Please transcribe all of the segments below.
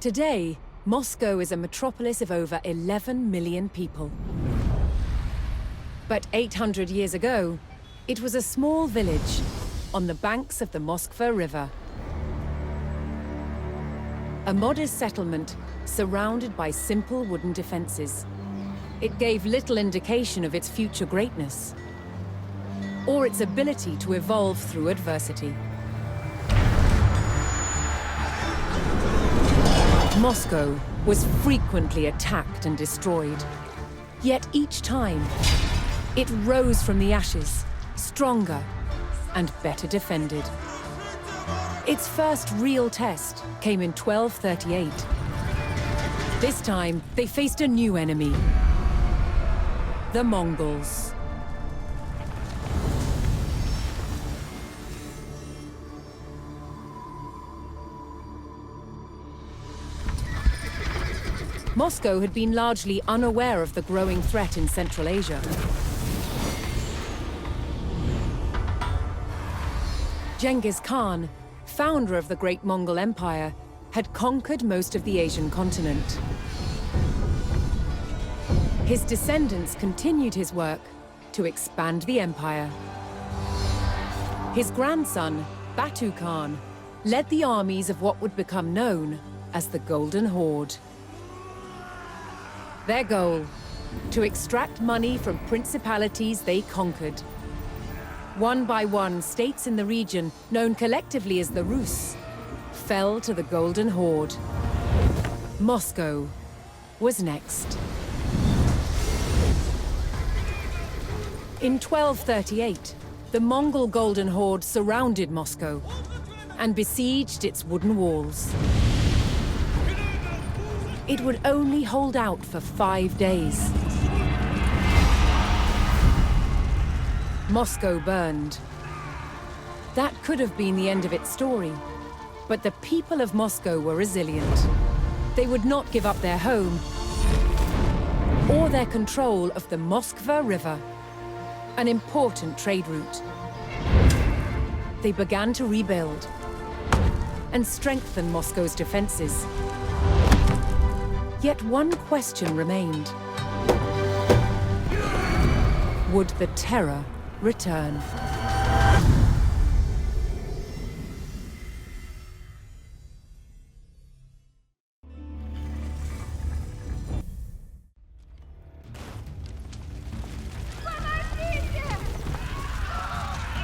Today, Moscow is a metropolis of over 11 million people. But 800 years ago, it was a small village on the banks of the Moskva River. A modest settlement surrounded by simple wooden defenses. It gave little indication of its future greatness, or its ability to evolve through adversity. Moscow was frequently attacked and destroyed. Yet each time, it rose from the ashes, stronger and better defended. Its first real test came in 1238. This time, they faced a new enemy: the Mongols. Moscow had been largely unaware of the growing threat in Central Asia. Genghis Khan, founder of the Great Mongol Empire, had conquered most of the Asian continent. His descendants continued his work to expand the empire. His grandson, Batu Khan, led the armies of what would become known as the Golden Horde. Their goal: to extract money from principalities they conquered. One by one, states in the region, known collectively as the Rus, fell to the Golden Horde. Moscow was next. In 1238, the Mongol Golden Horde surrounded Moscow and besieged its wooden walls. It would only hold out for 5 days. Moscow burned. That could have been the end of its story, but the people of Moscow were resilient. They would not give up their home or their control of the Moskva River, an important trade route. They began to rebuild and strengthen Moscow's defenses. Yet one question remained: would the terror return?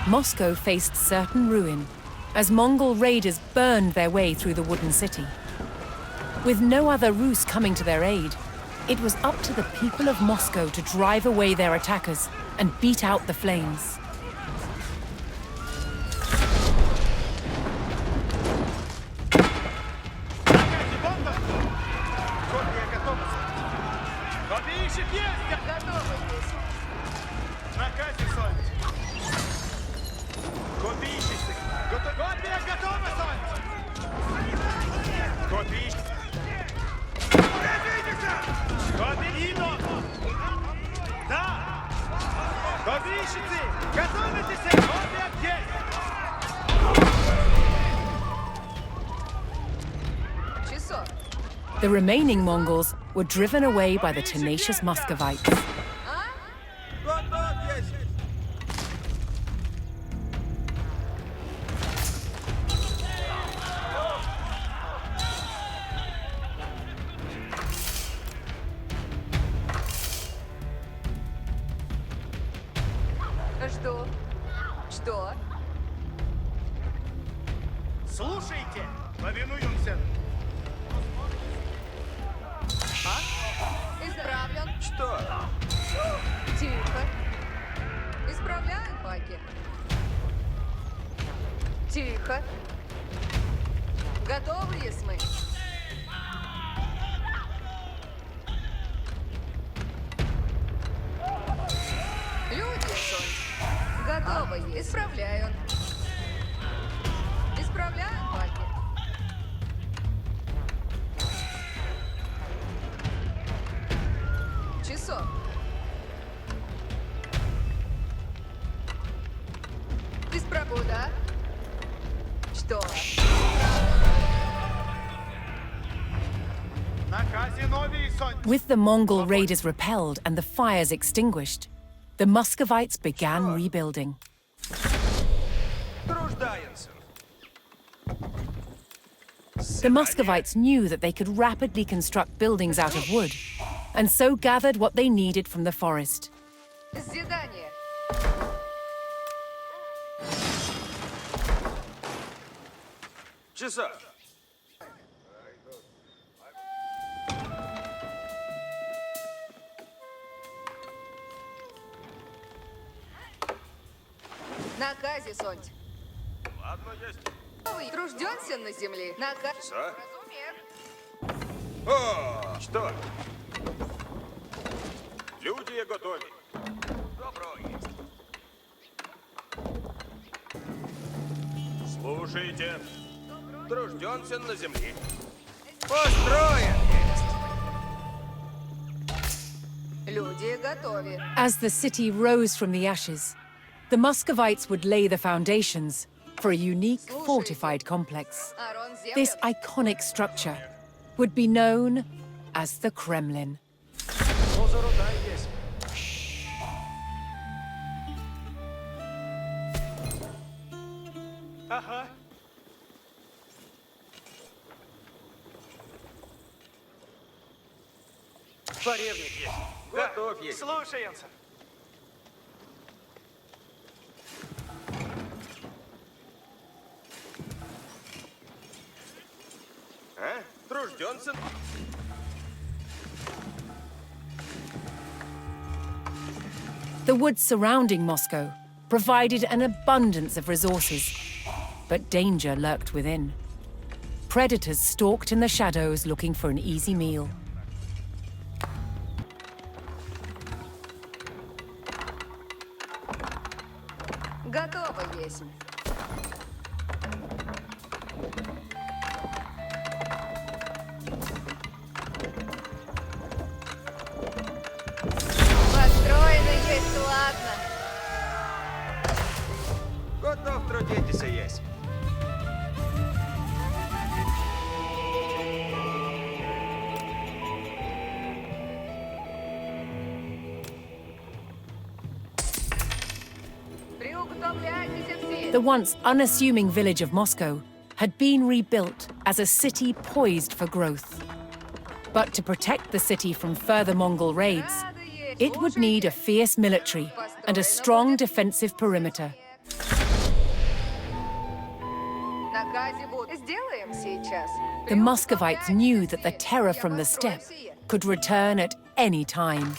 Moscow faced certain ruin as Mongol raiders burned their way through the wooden city. With no other Rus coming to their aid, it was up to the people of Moscow to drive away their attackers and beat out the flames. The remaining Mongols were driven away by the tenacious Muscovites. Что? Слушайте, повинуемся. Исправлен. Что? Тихо. Исправляем, Паки. Тихо. Готовы, есть мы? Люди, Сонь. Готовы, есть. Исправляю. Исправляем, Паки. Часов. Исправуда. Что? With the Mongol raiders repelled and the fires extinguished, the Muscovites began rebuilding. Труждаемся. The Muscovites knew that they could rapidly construct buildings out of wood, and so gathered what they needed from the forest. Созидание. Часа. Наказе, Сонь. Ладно, есть. Тружденся на земле. Наказе. Часа. Разумех. О, что? Люди готовы. Добро есть. Слушайте. Тружденся на земле. Построен есть. Люди готовы. As the city rose from the ashes, the Muscovites would lay the foundations for a unique fortified complex. Арон землю. This iconic structure would be known as the Kremlin. Озеро дай есть. Ага. Поревник есть. Готов есть. Слушаемся. А? Тружденцев? The woods surrounding Moscow provided an abundance of resources, but danger lurked within. Predators stalked in the shadows looking for an easy meal. Готово есть. Построено есть, ладно. Готов трудитесь есть. Приуготовляйтесь все. The once unassuming village of Moscow had been rebuilt as a city poised for growth. But to protect the city from further Mongol raids, Рада есть. it would need a fierce military and a strong defensive perimeter. Наказе будут. Сделаем сейчас. The Muscovites knew that the terror from the steppe could return at any time.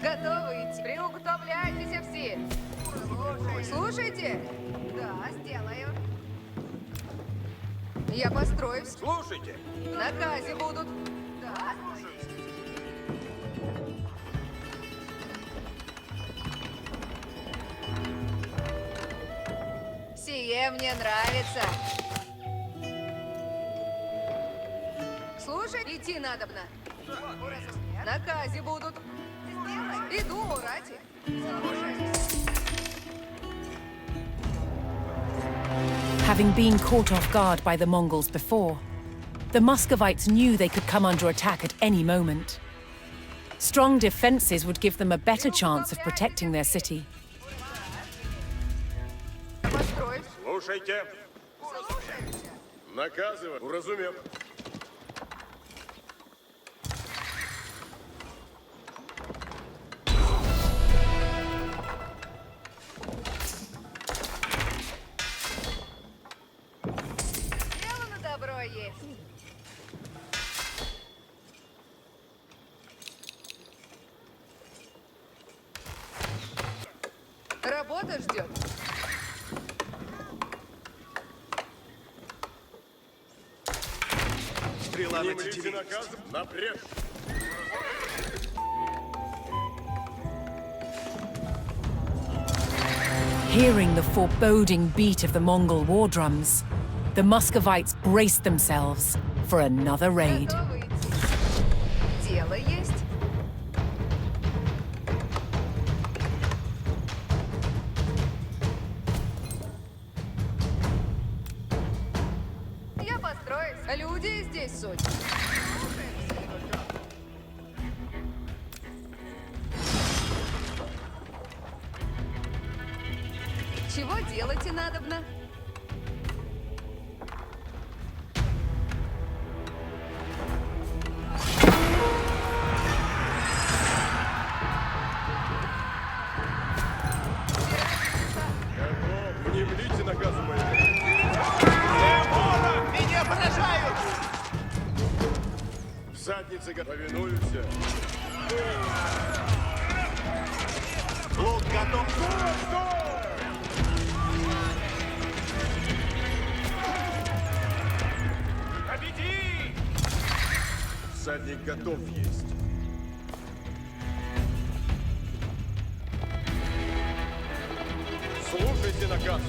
Готовы идти. Приуготовляйтесь все. Слушайте. Да, сделаю. Я построю. Слушайте. Наказе будут. Да. Сие мне нравится. Слушай, идти надобно. Наказе будут. Иду, ради. Having been caught off guard by the Mongols before, the Muscovites knew they could come under attack at any moment. Strong defenses would give them a better chance of protecting their city. Построю. Слушайте. Наказывай. Уразумел. Сделано добро есть. Работа ждет. Стрела на тетиве. Напряг. Hearing the foreboding beat of the Mongol war drums, the Muscovites braced themselves for another raid. Готовы идти. Дело есть. Люди здесь суть. Чего делать и надобно? Внемлите наказу моему. Ворог! Меня поражают! Всадницы повинуются. Лук готов! Победи! Всадник готов есть. Слушайте наказ.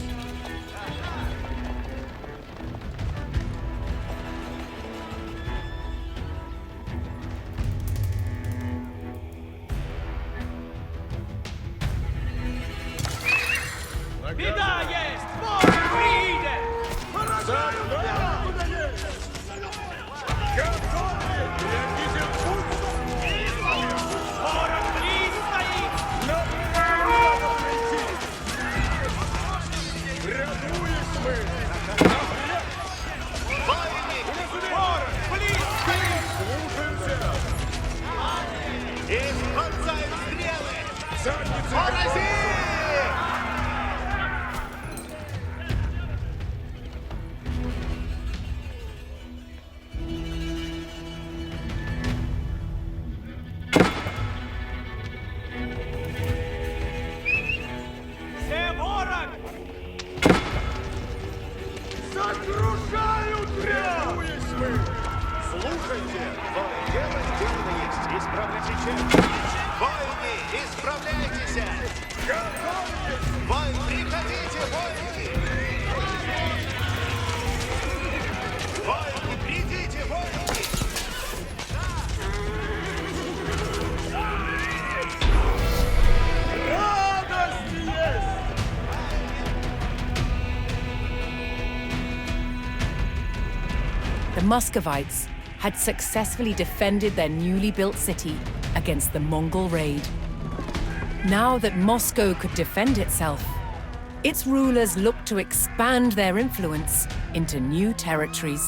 Беда есть! Ворог приедет! Ворог близ стоит! Ворог близ стоит! Исползают стрелы! Порази! Все ворог! Сокрушают прям! Слушайте! Дело сделано есть. Исправляйте чем? Воины, исправляйтесь! Воин, приходите, воины! Воины, придите, воины! Радость есть! The Muscovites had successfully defended their newly built city against the Mongol raid. Now that Moscow could defend itself, its rulers looked to expand their influence into new territories.